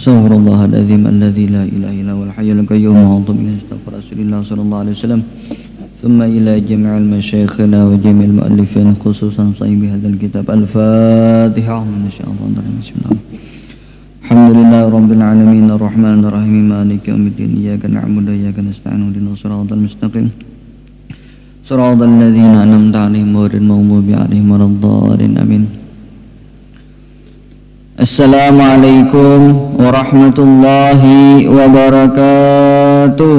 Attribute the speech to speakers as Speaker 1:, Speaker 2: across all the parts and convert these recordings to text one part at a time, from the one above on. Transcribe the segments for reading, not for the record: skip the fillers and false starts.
Speaker 1: Astaghfirullah al-azim alladzi la ilaha illa huwal hayyul qayyum wa a'udzu billahi astaghfir Rasulillah sallallahu alaihi wasallam. Thumma ila jami'il masyayikhina wa jami'il mu'allifin khususan sahibi hadzal kitab. Al-Fatihah. Bismillah. Alhamdulillahi rabbil alamin arrahmanir rahim maliki yaumiddin iyyaka na'budu wa iyyaka nasta'in ihdinas siratal mustaqim siratal ladzina an'amta 'alaihim ghairil maghdubi 'alaihim waladdallin amin. Assalamualaikum warahmatullahi wabarakatuh.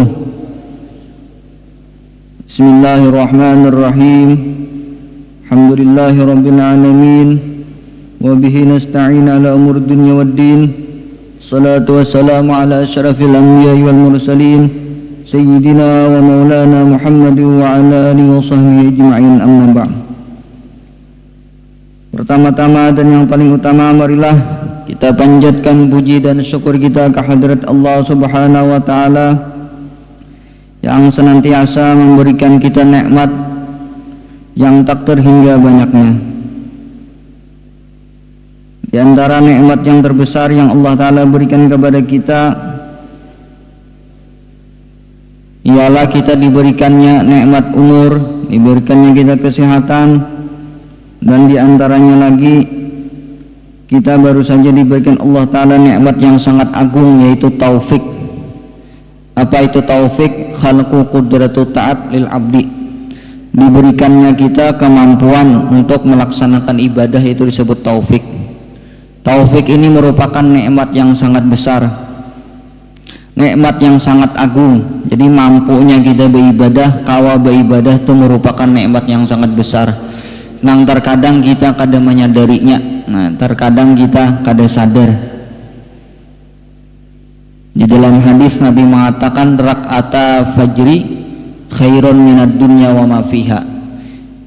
Speaker 1: Bismillahirrahmanirrahim. Alhamdulillahi rabbil alamin wa bihi nasta'in ala umuri dunya waddin. Salatu wassalamu ala asyrafil anbiya'i wal mursalin sayyidina wa maulana Muhammad wa ala alihi wa sahbihi ajma'in, amma ba'd. Pertama-tama dan yang paling utama, marilah kita panjatkan puji dan syukur kita ke hadirat Allah Subhanahu wa taala yang senantiasa memberikan kita nikmat yang tak terhingga banyaknya. Di antara nikmat yang terbesar yang Allah taala berikan kepada kita ialah kita diberikannya nikmat umur, diberikannya kita kesehatan, dan di antaranya lagi kita baru saja diberikan Allah taala nikmat yang sangat agung, yaitu taufik. Apa itu taufik? Khalqu qudratu ta'at lil abdi. Diberikannya kita kemampuan untuk melaksanakan ibadah, itu disebut taufik. Taufik ini merupakan nikmat yang sangat besar, nikmat yang sangat agung. Jadi mampunya kita beribadah, kawa beribadah itu merupakan nikmat yang sangat besar. Nang terkadang kita kada menyadarinya, terkadang kita kada sadar. Di dalam hadis Nabi mengatakan rak'ata fajri khairun minad dunya wa ma fiha.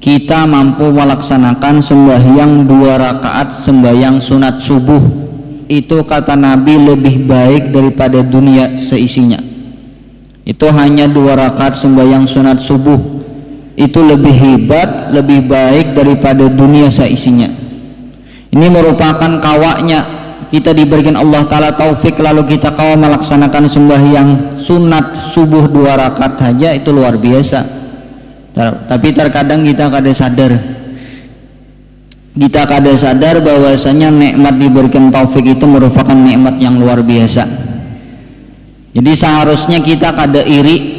Speaker 1: Kita mampu melaksanakan sembahyang 2 rakaat sembahyang sunat subuh, itu kata Nabi lebih baik daripada dunia seisinya. Itu hanya 2 rakaat sembahyang sunat subuh, itu lebih hebat, lebih baik daripada dunia seisinya. Ini merupakan kawanya kita diberikan Allah taala taufik, lalu kita kawa melaksanakan sembahyang sunat subuh 2 rakaat saja, itu luar biasa. Tapi terkadang kita kada sadar, bahwasanya nikmat diberikan taufik itu merupakan nikmat yang luar biasa. Jadi seharusnya kita kada iri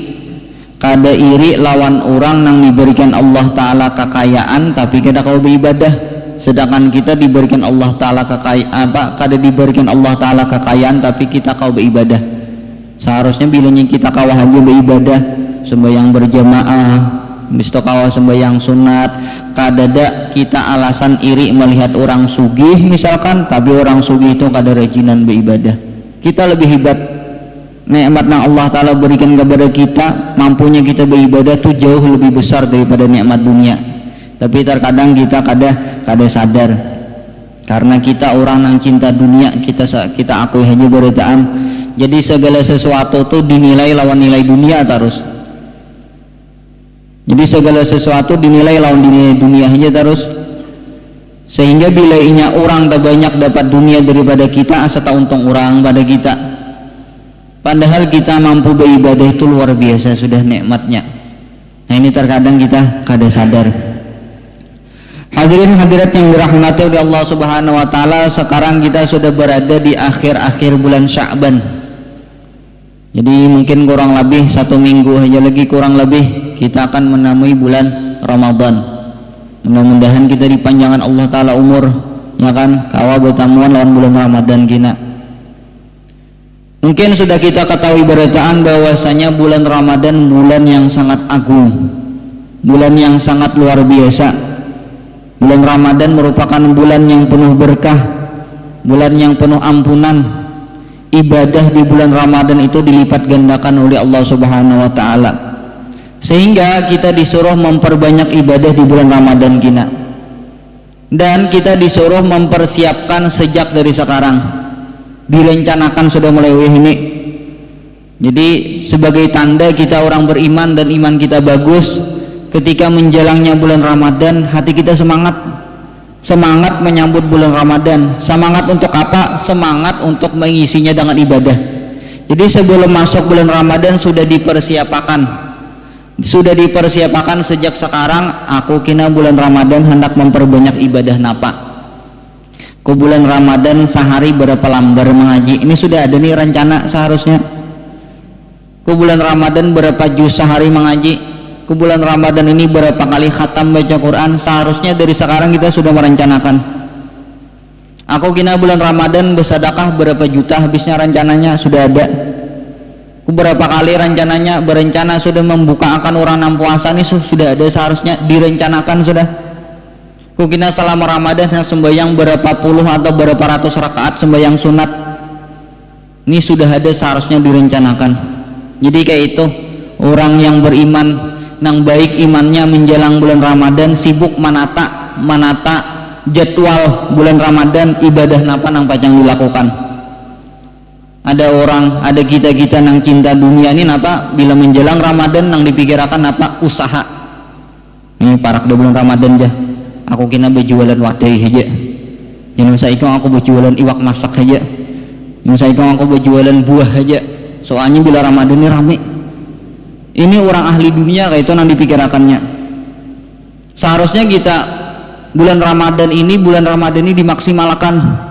Speaker 1: lawan orang yang diberikan Allah taala kekayaan tapi kada kau beribadah, sedangkan kita diberikan Allah taala kada diberikan Allah taala kekayaan tapi kita kau beribadah. Seharusnya bilanya kita kau hanya beribadah, sembahyang berjamaah, misto kau sembahyang sunat, kadada kita alasan iri melihat orang sugih misalkan, tapi orang sugih itu kada rajinan beribadah. Kita lebih hebat. Nikmat yang Allah taala berikan kepada kita, mampunya kita beribadah itu jauh lebih besar daripada nikmat dunia. Tapi terkadang kita kada sadar, karena kita orang yang cinta dunia, kita akui hanya beritaan. Jadi segala sesuatu itu dinilai lawan nilai dunia terus. Jadi segala sesuatu dinilai lawan nilai dunia aja terus, sehingga bila inya orang tak banyak dapat dunia daripada kita, asa tak untung orang pada kita. Padahal kita mampu beribadah itu luar biasa sudah nikmatnya. Nah ini terkadang kita kada sadar. Hadirin hadirat yang dirahmati oleh Allah Subhanahu wa taala, sekarang kita sudah berada di akhir-akhir bulan Sya'ban. Jadi mungkin kurang lebih 1 minggu aja lagi, kurang lebih kita akan menemui bulan Ramadan. Mudah-mudahan kita dipanjangkan Allah taala umur, ya kan, kawa bertamuan lawan bulan Ramadan kita. Mungkin sudah kita ketahui beritaan bahwasanya bulan Ramadan bulan yang sangat agung, bulan yang sangat luar biasa. Bulan Ramadan merupakan bulan yang penuh berkah, bulan yang penuh ampunan. Ibadah di bulan Ramadan itu dilipat gandakan oleh Allah Subhanahu wa taala, sehingga kita disuruh memperbanyak ibadah di bulan Ramadan kita, dan kita disuruh mempersiapkan sejak dari sekarang, direncanakan sudah mulai ini. Jadi sebagai tanda kita orang beriman dan iman kita bagus, ketika menjalangnya bulan Ramadan hati kita semangat, semangat menyambut bulan Ramadan. Semangat untuk apa? Semangat untuk mengisinya dengan ibadah. Jadi sebelum masuk bulan Ramadan sudah dipersiapkan sejak sekarang. Aku kina bulan Ramadan hendak memperbanyak ibadah napa. Ke bulan Ramadan sehari berapa lembar mengaji, ini sudah ada nih rencana seharusnya. Ke bulan Ramadan berapa juz sehari mengaji, ke bulan Ramadan ini berapa kali khatam baca Quran, seharusnya dari sekarang kita sudah merencanakan. Aku kina bulan Ramadan bersedekah berapa juta habisnya, rencananya sudah ada. Berapa kali rencananya, berencana sudah membuka akan orang enam puasa ini sudah ada, seharusnya direncanakan sudah. Kukina selama Ramadan yang sembahyang berapa puluh atau berapa ratus rakaat sembahyang sunat, ini sudah ada, seharusnya direncanakan. Jadi kayak itu orang yang beriman nang baik imannya menjelang bulan Ramadan sibuk menata jadwal bulan Ramadan ibadah napa nang pajang dilakukan. Ada kita nang cinta dunia ini napa bila menjelang Ramadan nang dipikirkan napa usaha. Ini parak di bulan Ramadan aja. Aku kena berjualan wadai aja. Jangan saya aku berjualan iwak masak aja. Jangan saya aku berjualan buah aja. Soalnya bila Ramadan ini rame. Ini orang ahli dunia kayak itu nang dipikirkannya. Seharusnya kita bulan Ramadan ini dimaksimalkan.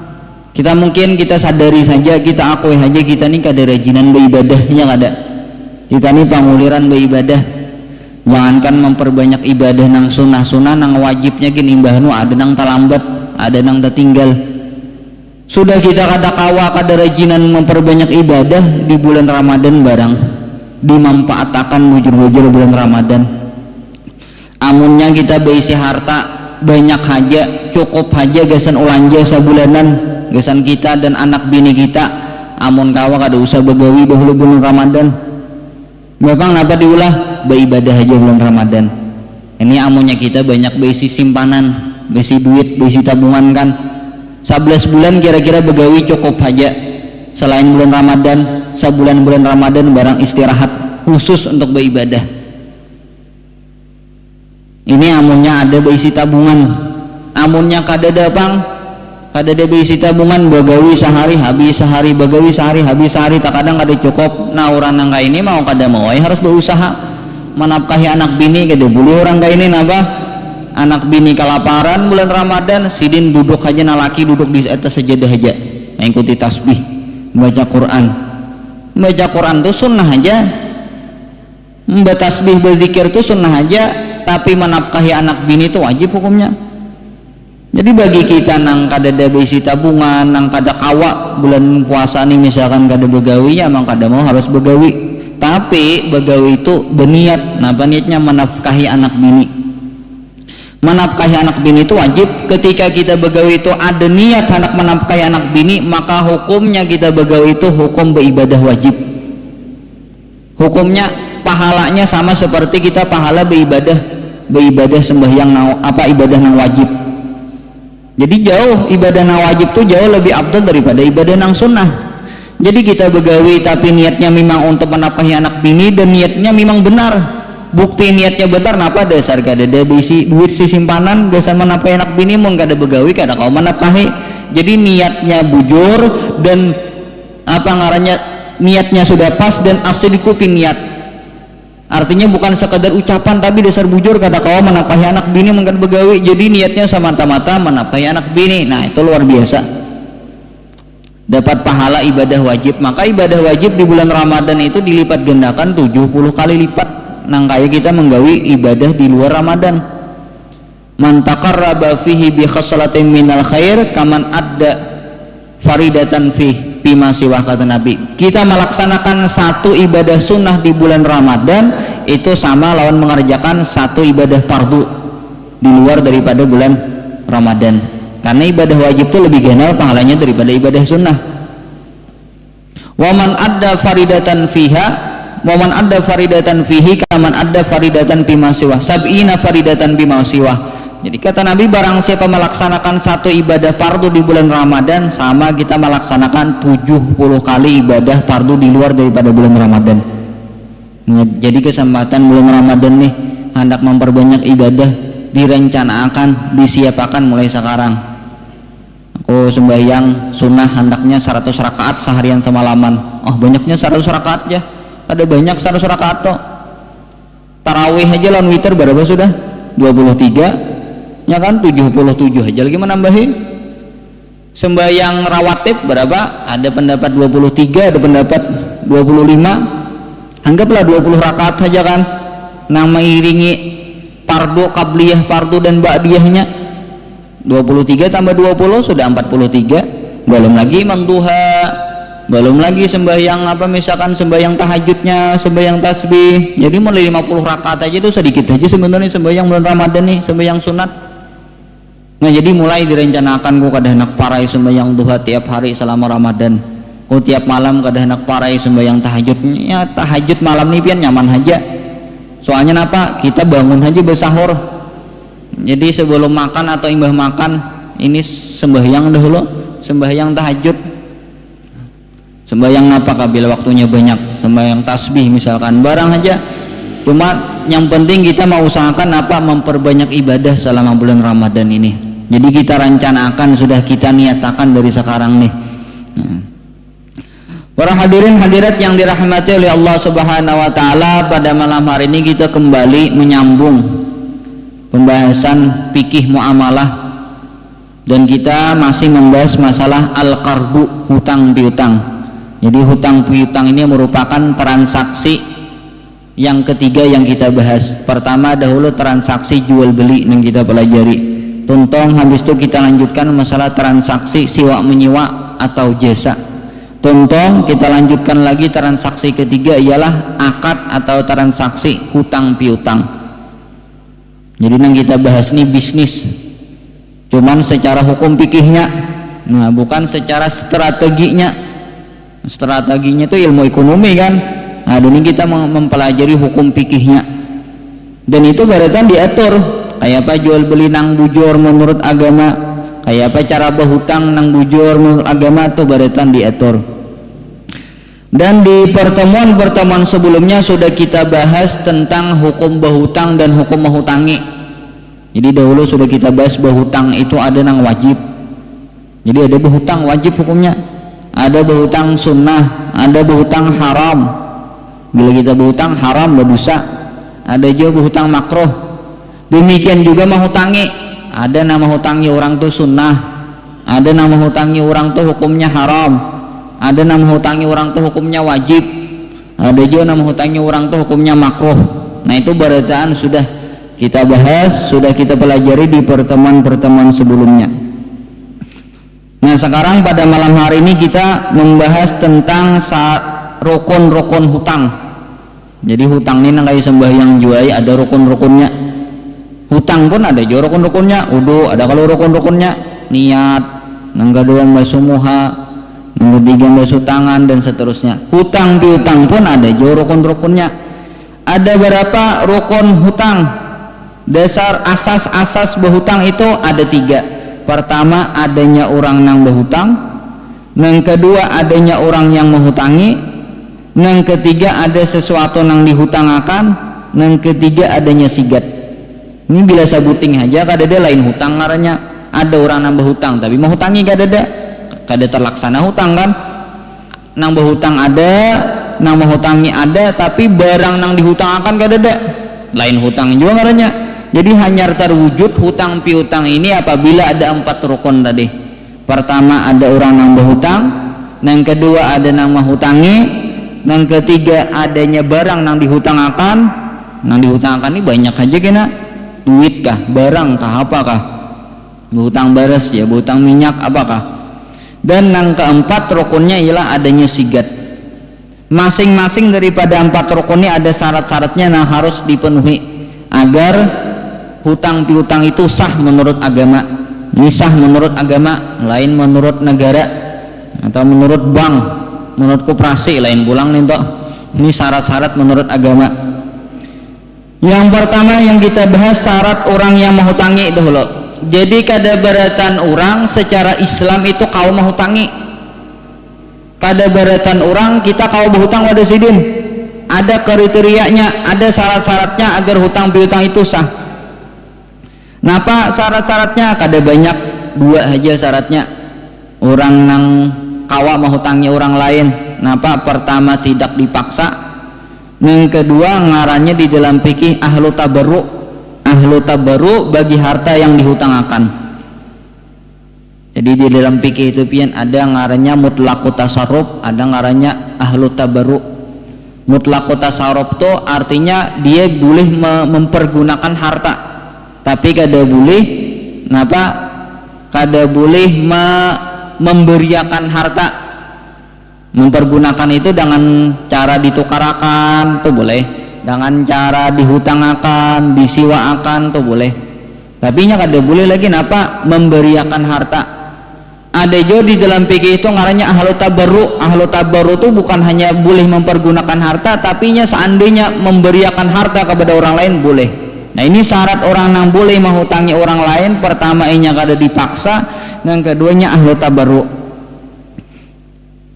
Speaker 1: Kita mungkin kita sadari saja, kita akui saja kita ini kada rajinan beribadahnya kada. Kita ini panguliran beribadah. Jangankan memperbanyak ibadah nang sunah nang wajibnya gini imbahnu ada nang talambat, ada nang tertinggal. Sudah kita kada kawa kada rajinan memperbanyak ibadah di bulan Ramadan barang dimanfaatkan bujur-bujur bulan Ramadan. Amunnya kita berisi harta banyak aja, cukup aja gasan ulanja sebulanan, gasan kita dan anak bini kita. Amun kawa kada usah begawi dahulu bulan Ramadan. Memang apa diulah beribadah aja bulan Ramadan. Ini amunnya kita banyak berisi simpanan, berisi duit, berisi tabungan kan. 11 bulan kira-kira begawi cukup aja. Selain bulan Ramadan, sebulan bulan Ramadan barang istirahat khusus untuk beribadah. Ini amunnya ada berisi tabungan. Amunnya kada ada bang, kada ada berisi tabungan begawi sehari habis sehari, begawi sehari habis sehari, tak kadang kada cukup. Nah orang nangka ini mau kada mau harus berusaha menafkahi anak bini. Kada boleh orang kayak ini napa anak bini kelaparan bulan Ramadan sidin duduk aja nalaki duduk di atas sajadah aja mengikuti tasbih baca Quran tuh sunnah aja, membaca tasbih berzikir tuh sunnah aja, tapi menafkahi anak bini itu wajib hukumnya. Jadi bagi kita nang kada ada besi tabungan, nang kada kawa bulan puasa nih misalkan kada begawi, ya emang kada mau harus begawi, tapi begawi itu berniat. Nah niatnya menafkahi anak bini. Menafkahi anak bini itu wajib. Ketika kita begawi itu ada niat hendak menafkahi anak bini, maka hukumnya kita begawi itu hukum beribadah wajib. Hukumnya pahalanya sama seperti kita pahala beribadah sembahyang ibadah nang wajib. Jadi jauh ibadah nang wajib tuh jauh lebih abdul daripada ibadah nang sunnah. Jadi kita begawi tapi niatnya memang untuk menafkahi anak bini dan niatnya memang benar. Bukti niatnya benar napa dasar kada ada bisi duit si simpanan dasar menafkahi anak bini mun kada begawi kada kau menafkahi. Jadi niatnya bujur dan apa ngarannya niatnya sudah pas dan asli dikupi niat. Artinya bukan sekedar ucapan tapi dasar bujur kada kau menafkahi anak bini mun kada begawi. Jadi niatnya semata-mata menafkahi anak bini. Nah itu luar biasa. Dapat pahala ibadah wajib. Maka ibadah wajib di bulan Ramadan itu dilipat gandakan 70 kali lipat. Nang kaya kita menggawi ibadah di luar Ramadan. Man taqarraba fihi bi khaslatin minal khair kaman adda faridatan fih bima siwa, kata Nabi. Kita melaksanakan satu ibadah sunnah di bulan Ramadan itu sama lawan mengerjakan satu ibadah fardu di luar daripada bulan Ramadan. Karena ibadah wajib itu lebih general pahalanya daripada ibadah sunnah. Wa man adda faridatan fiha waman ada faridatan fihi kaman ada faridatan bima siwa sab'ina faridatan bima siwa. Jadi kata Nabi barang siapa melaksanakan satu ibadah fardu di bulan Ramadan sama kita melaksanakan 70 kali ibadah fardu di luar daripada bulan Ramadan. Jadi kesempatan bulan Ramadan nih hendak memperbanyak ibadah direncanakan, disiapkan mulai sekarang. Aku sembahyang sunnah hendaknya 100 rakaat seharian semalaman. Oh banyaknya 100 rakaat ya, ada banyak 100 rakaat toh. Tarawih aja lawan witir berapa sudah? 23 ya kan, 77 aja lagi menambahin. Sembahyang rawatib berapa? Ada pendapat 23, ada pendapat 25. Anggaplah 20 rakaat saja kan, nama iringi fardu qabliyah, fardu dan ba'diyahnya. 23 tambah 20 sudah 43. Belum lagi imam duha, belum lagi sembahyang apa, misalkan sembahyang tahajudnya, sembahyang tasbih. Jadi mulai 50 rakaat aja itu sedikit aja sebenarnya sembahyang bulan Ramadan nih, sembahyang sunat. Nah jadi mulai direncanakan ku kada hendak parai sembahyang duha tiap hari selama Ramadan. Ku tiap malam kada hendak parai sembahyang tahajudnya. Tahajud malam nih pian nyaman aja. Soalnya apa? Kita bangun aja bersahur. Jadi sebelum makan atau imbah makan ini sembahyang dahulu, sembahyang tahajud. Sembahyang apa bila waktunya banyak, sembahyang tasbih misalkan barang aja. Cuma yang penting kita mau usahakan apa, memperbanyak ibadah selama bulan Ramadan ini. Jadi kita rencanakan, sudah kita niatakan dari sekarang nih. Para hadirin hadirat yang dirahmati oleh Allah Subhanahu wa taala, pada malam hari ini kita kembali menyambung pembahasan fikih muamalah dan kita masih membahas masalah al-qardu, hutang piutang. Jadi hutang piutang ini merupakan transaksi yang ketiga yang kita bahas. Pertama dahulu transaksi jual beli yang kita pelajari. Tuntong habis itu kita lanjutkan masalah transaksi sewa menyewa atau jasa. Tuntong kita lanjutkan lagi transaksi ketiga ialah akad atau transaksi hutang piutang. Jadi yang kita bahas ini bisnis. Cuman secara hukum fikihnya, nah bukan secara strateginya. Strateginya itu ilmu ekonomi kan. Nah ini kita mempelajari hukum fikihnya. Dan itu berarti diatur kayak apa jual beli nang bujur menurut agama, kayak apa cara berhutang nang bujur menurut agama itu berarti diatur. Dan di pertemuan-pertemuan sebelumnya sudah kita bahas tentang hukum berhutang dan hukum menghutangi. Jadi dahulu sudah kita bahas berhutang itu ada nang wajib. Jadi ada berhutang wajib hukumnya, ada berhutang sunnah, ada berhutang haram. Bila kita berhutang haram berdosa. Ada juga berhutang makruh. Demikian juga menghutangi, ada nama hutangi orang tuh sunnah, ada nama hutangi orang tuh hukumnya haram, ada nama hutangi orang tuh hukumnya wajib, ada juga nama hutangi orang tuh hukumnya makruh. Nah itu barataan sudah kita bahas, sudah kita pelajari di pertemuan-pertemuan sebelumnya. Nah sekarang pada malam hari ini kita membahas tentang rukun-rukun hutang. Jadi hutang ini nang kayak sembahyang juai ada rukun-rukunnya. Hutang pun ada juga rukun-rukunnya. Udu ada kalau rukun-rukunnya, niat, nang kedua basuh muha, nang ketiga basuh tangan dan seterusnya. Hutang piutang pun ada juga rukun-rukunnya. Ada berapa rukun hutang? Dasar asas-asas berhutang itu ada 3. Pertama adanya orang nang berhutang, yang kedua adanya orang yang menghutangi, yang ketiga ada sesuatu nang dihutangakan, yang ketiga adanya sigat. Ini bila sabuting aja kada ada lain hutang ngarannya. Ada orang nang berhutang tapi mau hutangi kada terlaksana hutang kan. Nang berhutang ada, nang mau hutangi ada, tapi barang nang dihutangakan kada ada. Lain hutang juga ngarannya. Jadi hanya terwujud hutang piutang ini apabila ada 4 rukun tadi. Pertama ada orang nang berhutang, yang kedua ada nang menghutangi, yang ketiga adanya barang nang dihutangakan. Nang dihutangakan ini banyak aja kena. Duit kah, barang kah, apakah? Berhutang beres ya, berhutang minyak apakah? Dan yang keempat rukunnya ialah adanya sigat. Masing-masing daripada 4 rukun ini ada syarat-syaratnya yang harus dipenuhi agar hutang piutang itu sah menurut agama. Ini sah menurut agama, lain menurut negara atau menurut bank, menurut koperasi lain pulang nih toh. Ini syarat-syarat menurut agama. Yang pertama yang kita bahas syarat orang yang menghutangi dahulu. Jadi kadabaratan orang secara Islam itu kau menghutangi. Kadabaratan orang kita kau berhutang pada sidin. Ada kriterianya, ada syarat-syaratnya agar hutang piutang itu sah. Napa syarat-syaratnya? Kada banyak, dua aja syaratnya. Orang nang kawa mahutangi orang lain. Napa? Pertama tidak dipaksa. Yang kedua ngarannya di dalam fikih ahlu tabarru. Ahlu tabarru bagi harta yang dihutangakan. Jadi di dalam fikih itu pian ada ngarannya mutlaqut tasarruf, ada ngarannya ahlu tabarru. Mutlaqut tasarruf itu artinya dia boleh mempergunakan harta, tapi kada boleh napa? Kada boleh memberiakan harta. Mempergunakan itu dengan cara ditukarakan tuh boleh, dengan cara dihutangakan, disiwaakan tuh boleh. Tapi nya kada boleh lagi napa? Memberiakan harta. Ada juga di dalam fikih itu ngarannya ahlu tabarru. Ahlu tabarru itu bukan hanya boleh mempergunakan harta, tapi nya seandainya memberiakan harta kepada orang lain boleh. Nah ini syarat orang yang boleh menghutangi orang lain. Pertama nya kada dipaksa, yang keduanya ahlu tabarru.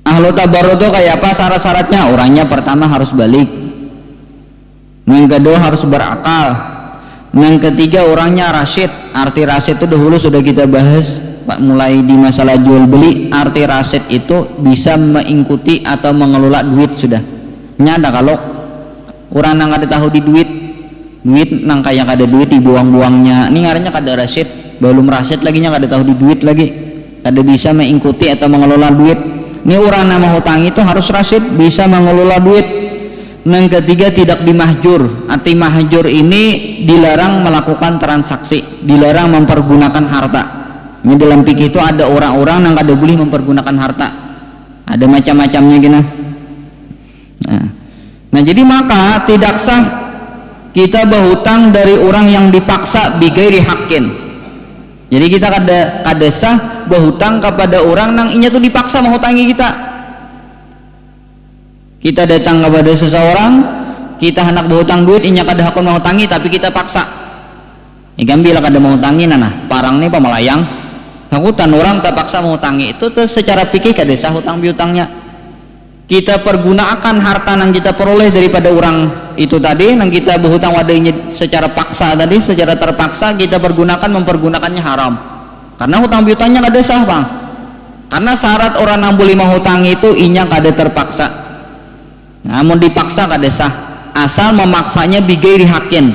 Speaker 1: Ahlu tabarru itu kayak apa syarat-syaratnya? Orangnya pertama harus balik, yang kedua harus berakal, yang ketiga orangnya rasyid. Arti rasyid itu dahulu sudah kita bahas mulai di masalah jual beli. Arti rasyid itu bisa mengikuti atau mengelola duit sudah. Nyada kalau orang nang ada tahu di duit nang kayak ada duit dibuang-buangnya, ini ngarannya kada rasyid. Belum rasyid lagi nya kada tahu di duit lagi, kada bisa mengikuti atau mengelola duit. Ini orang nama hutang itu harus rasyid, bisa mengelola duit. Yang ketiga tidak dimahjur. Arti mahjur ini dilarang melakukan transaksi, dilarang mempergunakan harta. Ini dalam fikih itu ada orang-orang yang kada boleh mempergunakan harta, ada macam-macamnya gini. Nah jadi maka tidak sah kita berhutang dari orang yang dipaksa bighairi haqqin. Jadi kita kada sah berhutang kepada orang yang inya tuh dipaksa menghutangi kita. Kita datang kepada seseorang, kita hendak berhutang duit, inya kada hakun menghutangi, tapi kita paksa. Ikan bila kada menghutangi nana, parang nih pemalayang. Takutan orang terpaksa menghutangi itu secara fikih kada sah hutang piutangnya. Kita pergunakan harta yang kita peroleh daripada orang itu tadi, yang kita berhutang wadainya secara paksa tadi, secara terpaksa kita mempergunakannya haram. Karena hutang piutangnya kada sah bang. Karena syarat orang yang boleh menghutangi itu inya kada terpaksa. Namun dipaksa kada sah, asal memaksanya bighairi haqqin.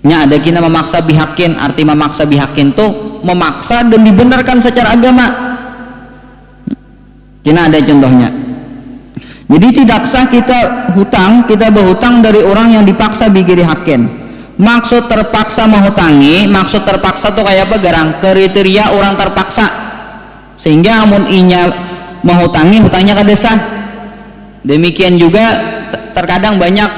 Speaker 1: Nya ada kina memaksa bihaqqin. Arti memaksa bihaqqin tuh memaksa dan dibenarkan secara agama. Kina ada contohnya. Jadi tidak sah kita berhutang dari orang yang dipaksa bighairi haqqin. Maksud terpaksa menghutangi, maksud terpaksa tuh kayak apa garang? Kriteria orang terpaksa. Sehingga amun inya menghutangi, hutangnya kada sah. Demikian juga terkadang banyak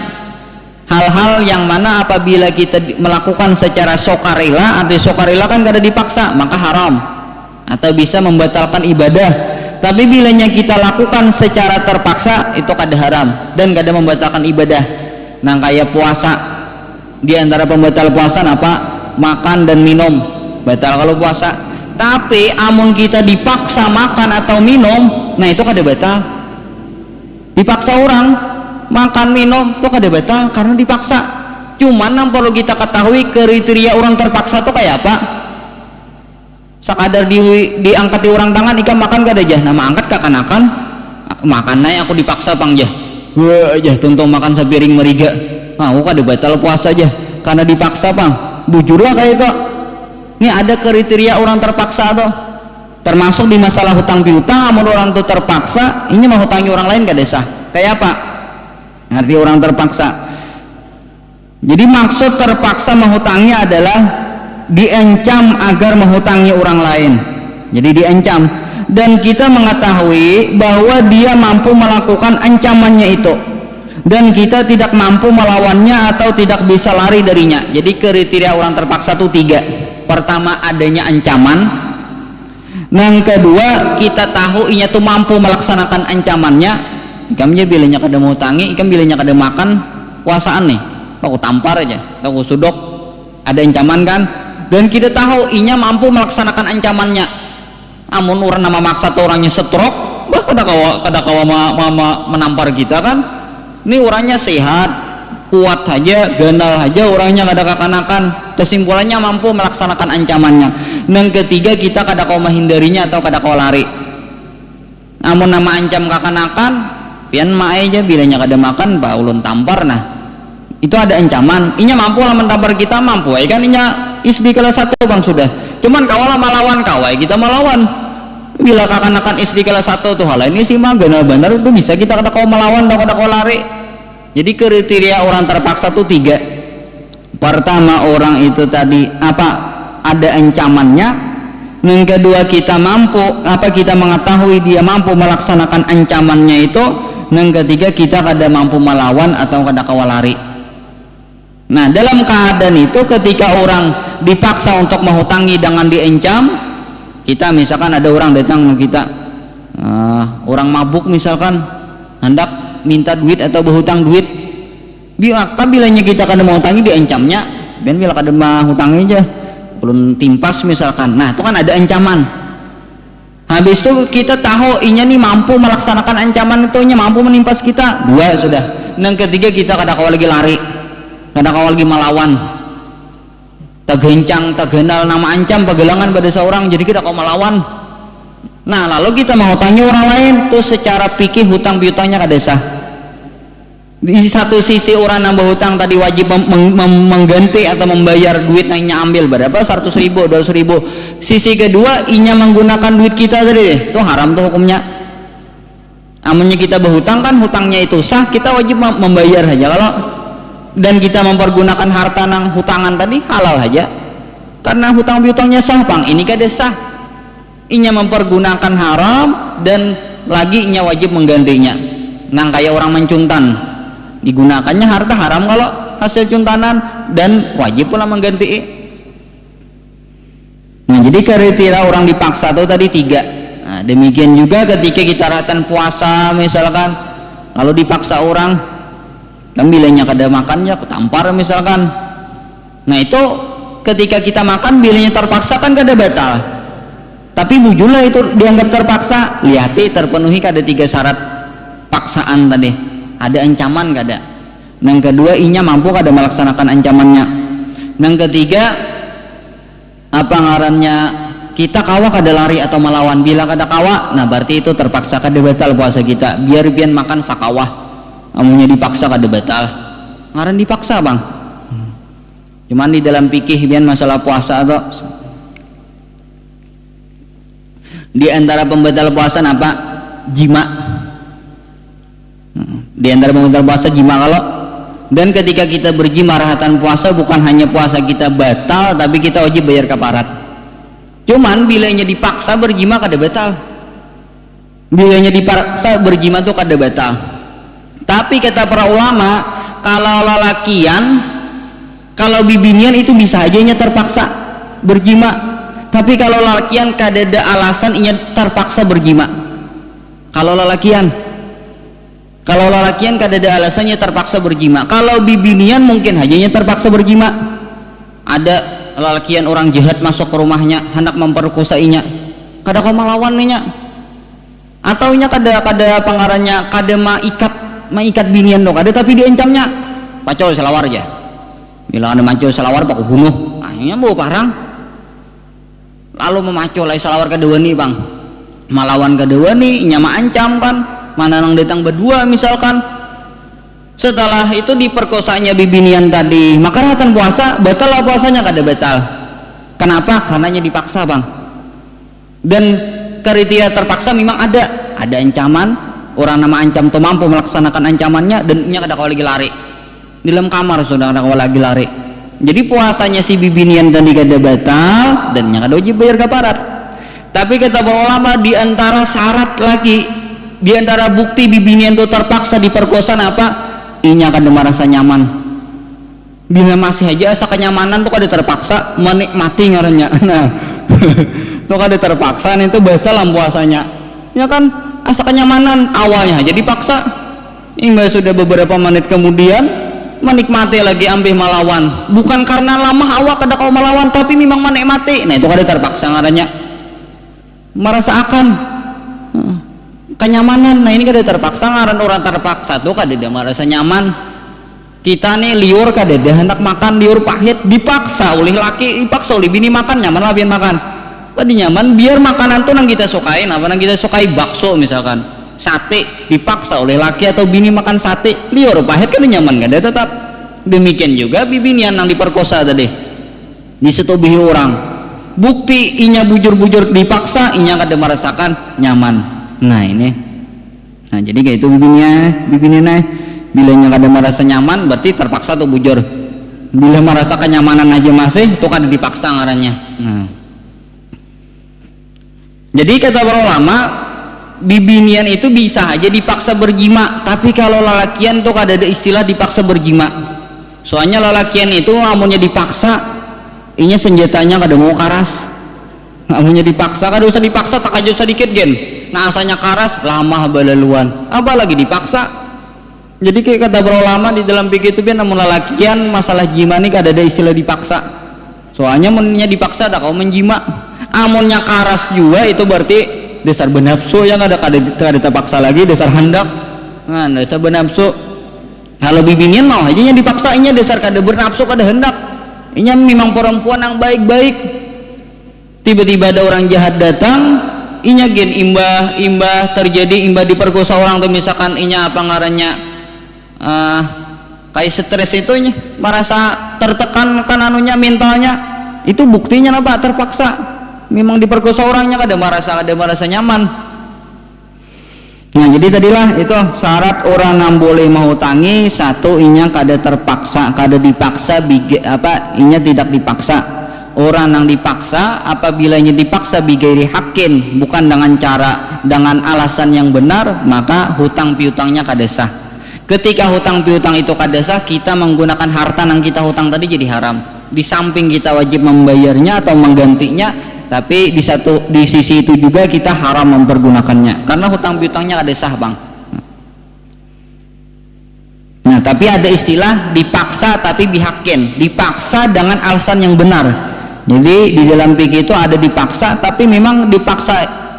Speaker 1: hal-hal yang mana apabila kita melakukan secara sukarela, arti sukarela kan kada dipaksa, maka haram atau bisa membatalkan ibadah. Tapi bilanya kita lakukan secara terpaksa itu kada haram dan kada membatalkan ibadah. Nah kayak puasa, di antara pembatal puasa apa? Makan dan minum batal kalau puasa. Tapi amun kita dipaksa makan atau minum, nah itu kada batal. Dipaksa orang makan minum itu kada batal karena dipaksa. Cuman yang perlu kita ketahui kriteria orang terpaksa itu kayak apa. Sakadar diangkat di orang tangan ikan makan kada jah, nama angkat kakanakan makan naik aku dipaksa pang jah, wah jah tuntung makan sepiring meriga. Aku kada batal puasa aja karena dipaksa pang. Bujurlah kayak itu. Ini ada kriteria orang terpaksa tuh. Termasuk di masalah hutang piutang, amun orang itu terpaksa ini menghutangi orang lain kada sah. Kayak apa? Arti orang terpaksa. Jadi maksud terpaksa menghutangnya adalah diancam agar menghutangi orang lain. Jadi diancam dan kita mengetahui bahwa dia mampu melakukan ancamannya itu dan kita tidak mampu melawannya atau tidak bisa lari darinya. Jadi kriteria orang terpaksa itu 3. Pertama adanya ancaman. Yang kedua kita tahu inya tuh mampu melaksanakan ancamannya. Ikamnya bilanya kada mau tangi, ikam bilanya kada makan puasaan nih, aku tampar aja, aku sudok, ada ancaman kan? Dan kita tahu inya mampu melaksanakan ancamannya. Amun orang nama maksa tuh orangnya stroke, bah kada kawa menampar kita kan? Ini orangnya sehat, kuat aja, ganal aja orangnya kada kakanakan, kesimpulannya mampu melaksanakan ancamannya. Yang ketiga kita kada kau menghindarinya atau kada kau lari. Namun nama ancam kakanakan pian mae aja bilanya kada makan pak ulun tampar, nah itu ada ancaman. Inya mampu lah mentampar kita, mampu ya kan, inya isbi kelas 1 bang sudah, cuman kawalah malawan kawai kita malawan. Bila kakanakan isbi kelas 1 tuh hal ini sih mah benar-benar itu bisa kita kada kau melawan atau kada kau lari. Jadi kriteria orang terpaksa tuh 3. Pertama orang itu tadi apa, ada ancamannya. Yang kedua kita mampu kita mengetahui dia mampu melaksanakan ancamannya itu. Yang ketiga kita kada mampu melawan atau kada kau lari. Nah dalam keadaan itu ketika orang dipaksa untuk menghutangi dengan diancam, kita misalkan ada orang datang ke kita, orang mabuk misalkan hendak minta duit atau berhutang duit, maka bilanya kita kada mau hutangi diancamnya, dan bila kada mau hutangi aja belum timpas misalkan, nah itu kan ada ancaman. Habis itu kita tahu inya nih mampu melaksanakan ancaman itu, nya mampu menimpas kita, 2 sudah. Yang ketiga kita kada kau lagi lari, kada kau lagi melawan, tagencang tagenal nama ancam pagelangan pada seorang, jadi kita kau melawan. Nah lalu kita mau tanya orang lain tuh secara fikih hutang piutangnya kada sah. Di satu sisi orang nambah hutang tadi wajib mengganti atau membayar duit yang ambil berapa, 100.000 200.000. Sisi kedua inya menggunakan duit kita tadi itu haram tuh hukumnya. Amunnya kita berhutang kan hutangnya itu sah, kita wajib membayar aja. Kalau dan kita mempergunakan harta nang hutangan tadi halal aja karena hutang piutangnya sah bang, ini kada sah. Inya mempergunakan haram dan lagi inya wajib menggantinya. Nang kayak orang mencuntan, digunakannya harta haram kalau hasil cuntanan dan wajib pula mengganti. Nah jadi kriteria orang dipaksa itu tadi 3. Nah, demikian juga ketika kita ratan puasa misalkan lalu dipaksa orang kan bilanya kada makannya ketampar misalkan, nah itu ketika kita makan bilanya terpaksa kan kada batal, tapi bujula itu dianggap terpaksa, lihati terpenuhi kada 3 syarat paksaan tadi, ada ancaman kada. Yang kedua inya mampu kada melaksanakan ancamannya. Yang ketiga apa ngarannya, kita kawa kada lari atau melawan. Bila kada kawa, nah berarti itu terpaksa kada batal puasa kita, biar pian makan sakawah, amunnya dipaksa kada batal, ngaran dipaksa bang. Cuman di dalam fikih pian masalah puasa atau di antara pembatal puasa apa? Jima. Di antara pembatal puasa jima. Kalau dan ketika kita berjima rahatan puasa, bukan hanya puasa kita batal, tapi kita wajib bayar kafarat. Cuman bilanya dipaksa berjima kada batal, bilanya dipaksa berjima tuh kada batal. Tapi kata para ulama, kalau lalakian, kalau bibinian itu bisa aja nya terpaksa berjima, tapi kalau lalakian kada ada alasan inya terpaksa berjima. Kalau lalakian kada ada alasannya terpaksa berjima. Kalau bibinian mungkin hanya terpaksa berjima. Ada lalakian orang jahat masuk ke rumahnya hendak memperkosainya, kada kau melawan nya, atau nya kada pengarannya kada maikat binian dong, ada tapi diancamnya pacol selawar aja. Bila ada macol selawar pak bunuh, akhirnya bawa parang. Lalu memacol lagi selawar kedua nih bang, melawan kedua nih inya ancam kan, mana nang datang berdua misalkan. Setelah itu diperkosanya bibinian tadi, maka rahatan puasa batal lah, puasanya kada batal. Kenapa? Karenanya dipaksa bang. Dan kriteria terpaksa memang ada ancaman, orang nama ancam tuh mampu melaksanakan ancamannya, dan nya kada kau lagi lari di dalam kamar, sudah kada kau lagi lari. Jadi puasanya si bibinian tadi kada batal dan nya kada wajib bayar kafarat. Tapi kata para ulama, di antara syarat lagi, di antara bukti bibinian itu terpaksa diperkosa apa? Inya kada merasa nyaman. Bila masih aja asa kenyamanan tuh kada terpaksa menikmati ngarannya. Nah, tuh kada terpaksa nih itu batal puasanya. Ya kan asa kenyamanan awalnya jadi paksa. Hingga sudah beberapa menit kemudian menikmati lagi ambil melawan. Bukan karena lama awak kada kau melawan, tapi memang menikmati. Nah, itu kada terpaksa ngarannya. Merasakan kenyamanan. Nah ini kada terpaksa, ngaran orang terpaksa tuh kada dia merasa nyaman. Kita nih liur kadada hendak makan liur pahit, dipaksa oleh laki, dipaksa oleh bini makan, nyaman lah biar makan. Tadi nyaman biar makanan tuh nang kita sukain, apa nang kita sukai bakso misalkan, sate, dipaksa oleh laki atau bini makan sate, liur pahit kan nyaman kan? Tetap demikian juga bibinian nang diperkosa tadi, disetubuhi orang. Bukti inya bujur-bujur dipaksa, inya kada merasakan nyaman. Nah ini, nah jadi kayak itu bibininya. Bila nya kada merasa nyaman berarti terpaksa tuh bujur. Bila merasa kenyamanan aja masih tuh kada dipaksa ngarannya. Nah. Jadi kata para ulama bibinian itu bisa aja dipaksa berjima, tapi kalau lalakian tuh kada ada istilah dipaksa berjima. Soalnya lalakian itu amunnya dipaksa inya senjatanya kada mau karas. Amunnya dipaksa kada usah dipaksa tak aja sedikit gen. Nah asalnya karas lama balaluan. Apa lagi dipaksa? Jadi kayak kata para ulama di dalam fikih itu biar namun lalakian masalah jima nih kada ada istilah dipaksa. Soalnya amunnya dipaksa ada kau menjima. Amunnya karas juga itu berarti dasar benapsu yang kada terpaksa lagi, dasar hendak. Nah, dasar benapsu. Kalau bibinian mau aja nya dipaksa, inya dasar kada bernapsu kada hendak. Inya memang perempuan yang baik-baik. Tiba-tiba ada orang jahat datang, inya gen imbah terjadi imbah diperkosa orang tuh misalkan inya apa ngarannya kayak stres itu merasa tertekan kan anunya mentalnya, itu buktinya apa terpaksa memang diperkosa orangnya kada merasa nyaman. Nah jadi tadilah itu syarat orang yang boleh menghutangi satu inya kada terpaksa, kada dipaksa inya tidak dipaksa. Orang yang dipaksa apabila inya dipaksa bigairi hakin, bukan dengan alasan yang benar, maka hutang piutangnya kada sah. Ketika hutang piutang itu kada sah, kita menggunakan harta yang kita hutang tadi jadi haram. Di samping kita wajib membayarnya atau menggantinya, tapi di sisi itu juga kita haram mempergunakannya karena hutang piutangnya kada sah, Bang. Nah, tapi ada istilah dipaksa tapi bihakin, dipaksa dengan alasan yang benar. Jadi di dalam fikih itu ada dipaksa tapi memang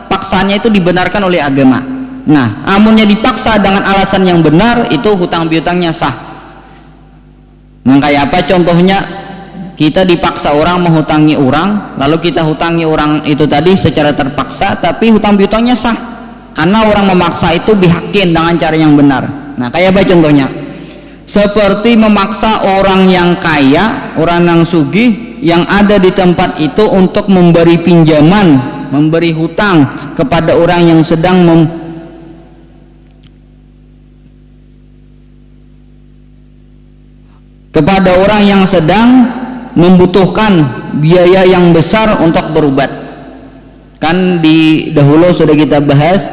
Speaker 1: paksanya itu dibenarkan oleh agama. Nah, amunnya dipaksa dengan alasan yang benar itu hutang piutangnya sah. Nah, kayak apa contohnya? Kita dipaksa orang menghutangi orang, lalu kita hutangi orang itu tadi secara terpaksa, tapi hutang piutangnya sah karena orang memaksa itu bihakin dengan cara yang benar. Nah, kayak apa contohnya? Seperti memaksa orang yang kaya, orang yang sugih yang ada di tempat itu untuk memberi pinjaman, memberi hutang kepada orang yang sedang membutuhkan biaya yang besar untuk berobat. Kan di dahulu sudah kita bahas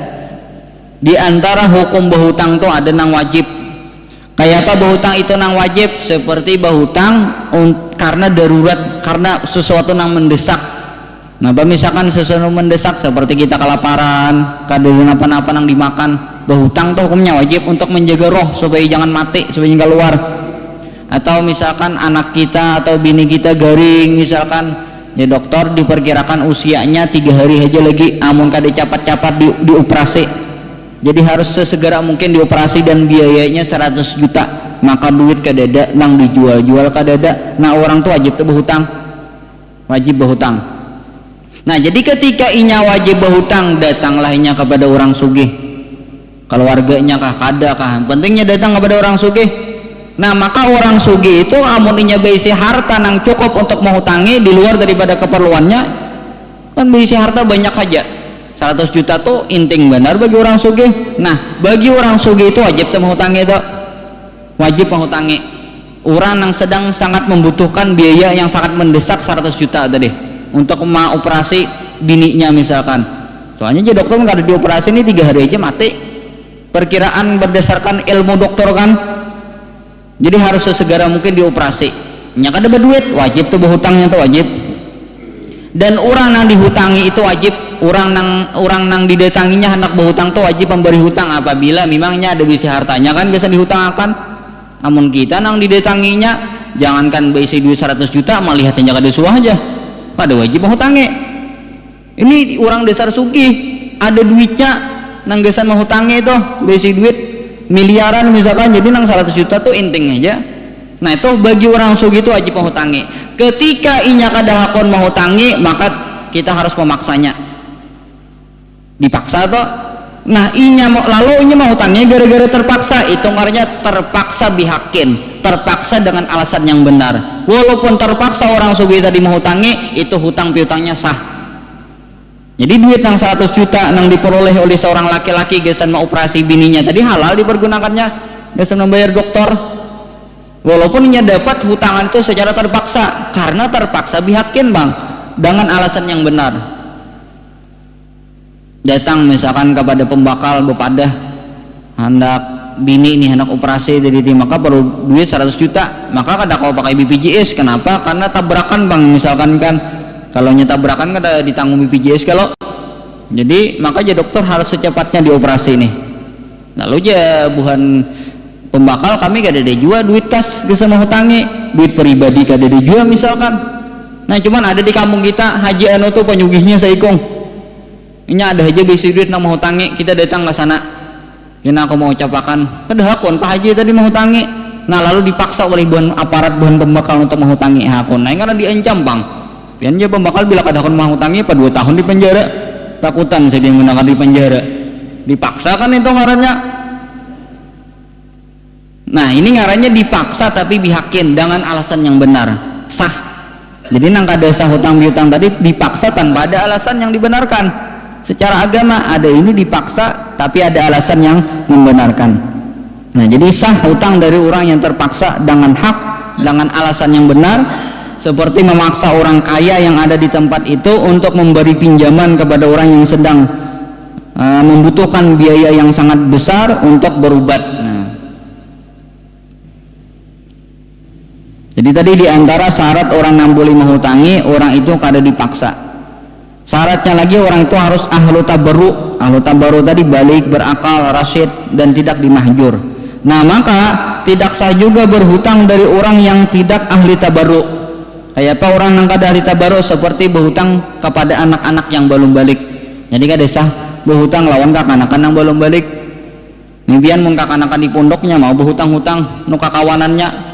Speaker 1: di antara hukum berhutang tuh ada nang wajib. Kayak apa berhutang itu nang wajib? Seperti berhutang karena darurat, karena sesuatu nang mendesak. Nah, misalkan sesuatu mendesak seperti kita kelaparan, kada apa-apa nang dimakan, berhutang tuh hukumnya wajib untuk menjaga roh supaya jangan mati, supaya jangan keluar. Atau misalkan anak kita atau bini kita garing, misalkan ya dokter diperkirakan usianya 3 hari aja lagi, amun kada capat-capat dioperasi, jadi harus sesegera mungkin dioperasi dan biayanya 100 juta, maka duit kadada nang dijual kadada. Nah, orang tuh wajib tuh berhutang, wajib berhutang. Nah, jadi ketika inya wajib berhutang, datanglah inya kepada orang sugih, keluarganya kah kada kah, pentingnya datang kepada orang sugih. Nah, maka orang sugih itu amun inya beisi harta nang cukup untuk menghutangi di luar daripada keperluannya, kan beisi harta banyak aja, 100 juta tuh inting benar bagi orang sugih. Nah, bagi orang sugih itu wajib menghutangi itu, wajib menghutangi orang yang sedang sangat membutuhkan biaya yang sangat mendesak 100 juta tadi untuk mengoperasi bininya misalkan. Soalnya jadi dokter nggak ada dioperasi ini 3 hari aja mati, perkiraan berdasarkan ilmu dokter kan. Jadi harus sesegera mungkin dioperasi. Nya kada berduit, wajib tuh berhutangnya tuh wajib. Dan orang yang dihutangi itu wajib, orang nang didatanginya hendak berhutang tuh wajib memberi hutang apabila memangnya ada bisi hartanya kan biasa dihutangkan. Namun kita nang didatanginya jangankan bisi duit 100 juta melihatnya kada suah aja, kada wajib menghutangi. Ini orang dasar sugih ada duitnya nang gesan menghutangi itu bisi duit miliaran misalkan, jadi nang 100 juta tuh inting aja Nah itu bagi orang sugi itu wajib menghutangi. Ketika inya kada hakon menghutangi, maka kita harus memaksanya, dipaksa toh. Nah inya lalu inya menghutangi gara-gara terpaksa, itu artinya terpaksa bihakin, terpaksa dengan alasan yang benar. Walaupun terpaksa orang sugi tadi menghutangi, itu hutang piutangnya sah. Jadi duit yang 100 juta yang diperoleh oleh seorang laki-laki gesan mau operasi bininya tadi halal dipergunakannya, gesan membayar dokter. Walaupun ia dapat hutangan itu secara terpaksa, karena terpaksa bihakin bang, dengan alasan yang benar. Datang misalkan kepada pembakal bepadah, hendak bini ini hendak operasi jadi maka perlu duit 100 juta, maka kada kau pakai BPJS. Kenapa? Karena tabrakan bang, misalkan kan kalau tabrakan kada ditanggung BPJS kalau. Jadi maka ya dokter harus secepatnya dioperasi nih. Lalu ya buhan pembakal kami kada ada jua duit kas bisa menghutangi, duit pribadi kada ada jua misalkan. Nah cuman ada di kampung kita haji anu tuh penyugihnya saikong, ini ada aja bisi duit nak menghutangi, kita datang ke sana, kena aku mau ucapakan kada hakon pak haji tadi menghutangi. Nah lalu dipaksa oleh buhan aparat buhan pembakal untuk menghutangi hakon, nah karena diancam bang, pian dia pembakal bila kada hakon menghutangi apa 2 tahun di penjara, takutan saya dia menggunakan di penjara, dipaksa kan itu ngarannya. Nah ini ngarannya dipaksa tapi bihakin dengan alasan yang benar, sah. Jadi nang kada sah hutang piutang tadi dipaksa tanpa ada alasan yang dibenarkan. Secara agama ada ini dipaksa tapi ada alasan yang membenarkan. Nah jadi sah hutang dari orang yang terpaksa dengan hak, dengan alasan yang benar, seperti memaksa orang kaya yang ada di tempat itu untuk memberi pinjaman kepada orang yang sedang membutuhkan biaya yang sangat besar untuk berobat. Jadi tadi diantara syarat orang yang boleh menghutangi, orang itu kada dipaksa. Syaratnya lagi orang itu harus ahlu tabarru. Ahlu tabarru tadi balik, berakal, rasyid, dan tidak dimahjur. Nah maka tidak sah juga berhutang dari orang yang tidak ahli tabarru. Kayak apa orang yang kada ahli tabarru, seperti berhutang kepada anak-anak yang belum balik. Jadi kada sah berhutang lawan kakanakan yang belum balik. Kemudian mun kakanakan di pondoknya mau berhutang-hutang nu kakawanannya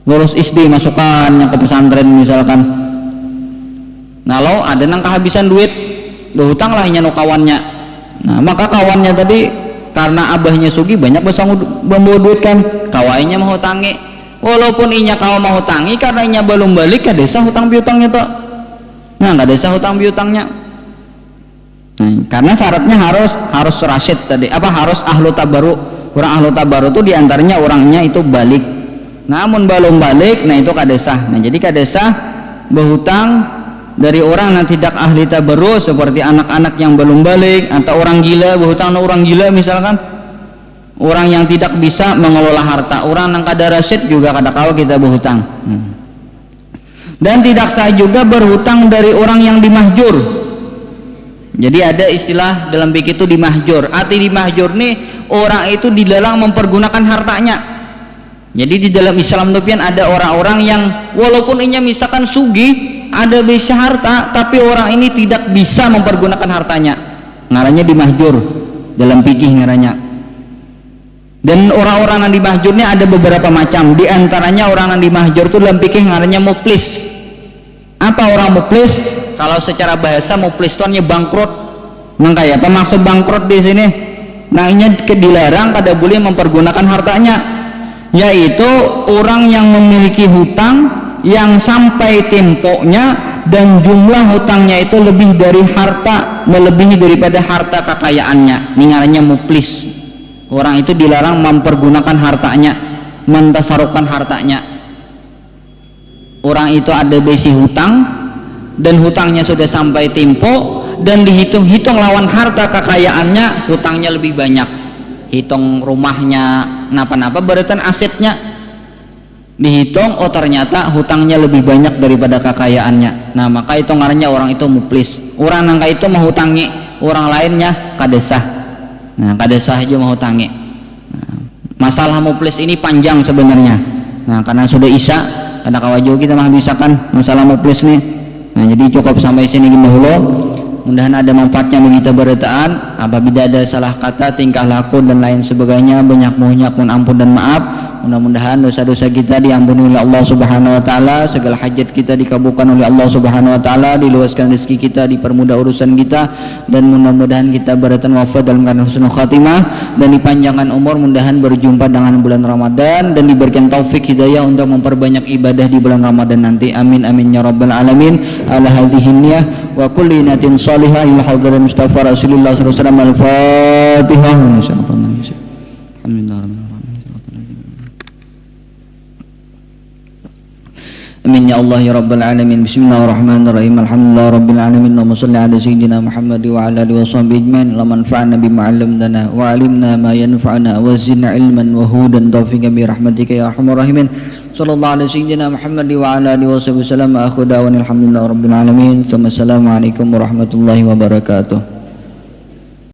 Speaker 1: lulus SD masukannya ke pesantren misalkan. Nah lo ada nang kehabisan duit berhutang lah nya no kawannya. Nah maka kawannya tadi karena abahnya sugi banyak membawa duit kan, kawainya mau hutangi. Walaupun inya kawan mau hutangi karena inya belum balik kada sah hutang piutangnya toh. Nah kada sah hutang piutangnya. Karena syaratnya harus rasyid tadi, apa harus ahlu tabaru. Orang ahlu tabaru itu diantaranya orangnya itu balik. Namun belum balik, nah itu kada sah. Nah jadi kada sah berhutang dari orang yang tidak ahli tabarru, seperti anak-anak yang belum balik atau orang gila. Berhutang orang gila misalkan, orang yang tidak bisa mengelola harta, orang yang kada rasyid juga kada kawa kita berhutang. Dan tidak sah juga berhutang dari orang yang dimahjur. Jadi ada istilah dalam fikih itu dimahjur. Arti dimahjur nih orang itu dilarang mempergunakan hartanya. Jadi di dalam Islam tuh ada orang-orang yang walaupun inya misalkan sugih, ada bisa harta, tapi orang ini tidak bisa mempergunakan hartanya. Ngarannya dimahjur dalam fikih ngarannya. Dan orang-orang yang dimahjurnya ada beberapa macam. Di antaranya orang yang dimahjur itu dalam fikih ngarannya muflis. Apa orang muflis? Kalau secara bahasa muflis itu hanya bangkrut. Nah kayak apa maksud bangkrut di sini? Nah ini dilarang kada boleh mempergunakan hartanya. Yaitu orang yang memiliki hutang yang sampai temponya dan jumlah hutangnya itu lebih dari harta, melebihi daripada harta kekayaannya. Ini ngarannya muflis. Orang itu dilarang mempergunakan hartanya, mentasarufkan hartanya. Orang itu ada besi hutang dan hutangnya sudah sampai tempo dan dihitung-hitung lawan harta kekayaannya, hutangnya lebih banyak. Hitung rumahnya napa-napa berarti asetnya dihitung, oh ternyata hutangnya lebih banyak daripada kekayaannya. Nah maka itu ngarannya orang itu muflis. Orang nangka itu menghutangi orang lainnya kada sah. Nah kada sah aja menghutangi. Nah, masalah muflis ini panjang sebenarnya. Nah karena sudah isya, kada kawaju kita mah bisakan masalah muflis nih. Nah jadi cukup sampai sini dahulu. Mudahan ada manfaatnya bagi kita beritaan. Apabila ada salah kata, tingkah laku dan lain sebagainya, banyak mohon ampun dan maaf. Mudah-mudahan dosa-dosa kita diampuni oleh Allah Subhanahu wa taala, segala hajat kita dikabulkan oleh Allah Subhanahu wa taala, diluaskan rezeki kita, dipermudah urusan kita, dan mudah-mudahan kita beratan wafat dalam keadaan husnul khatimah, dan dipanjangkan umur, mudah-mudahan berjumpa dengan bulan Ramadan, dan diberikan taufik hidayah untuk memperbanyak ibadah di bulan Ramadan nanti. Amin amin ya rabbal alamin. Ala hadhihi niyah wa kulli niyatin salihah ila hadratil Mustafa Rasulullah sallallahu alaihi wasallam. Al-Fatihah. Amin ya Allah ya rabbal alamin. Bismillahirrahmanirrahim. Alhamdulillah rabbil alamin. Allahumma shalli ala sayyidina Muhammad wa ala alihi washabbihi ajmain. Allahumma anfa'na bima 'allamtana wa 'allimna ma yanfa'una wa zidna ilman wa hudan taufiqan bi rahmatika ya arhamar rahimin. Sallallahu ala sayyidina Muhammad wa ala alihi washabbihi wasallam. Akhu da'wana alhamdulillah rabbil alamin. Assalamualaikum warahmatullahi wabarakatuh.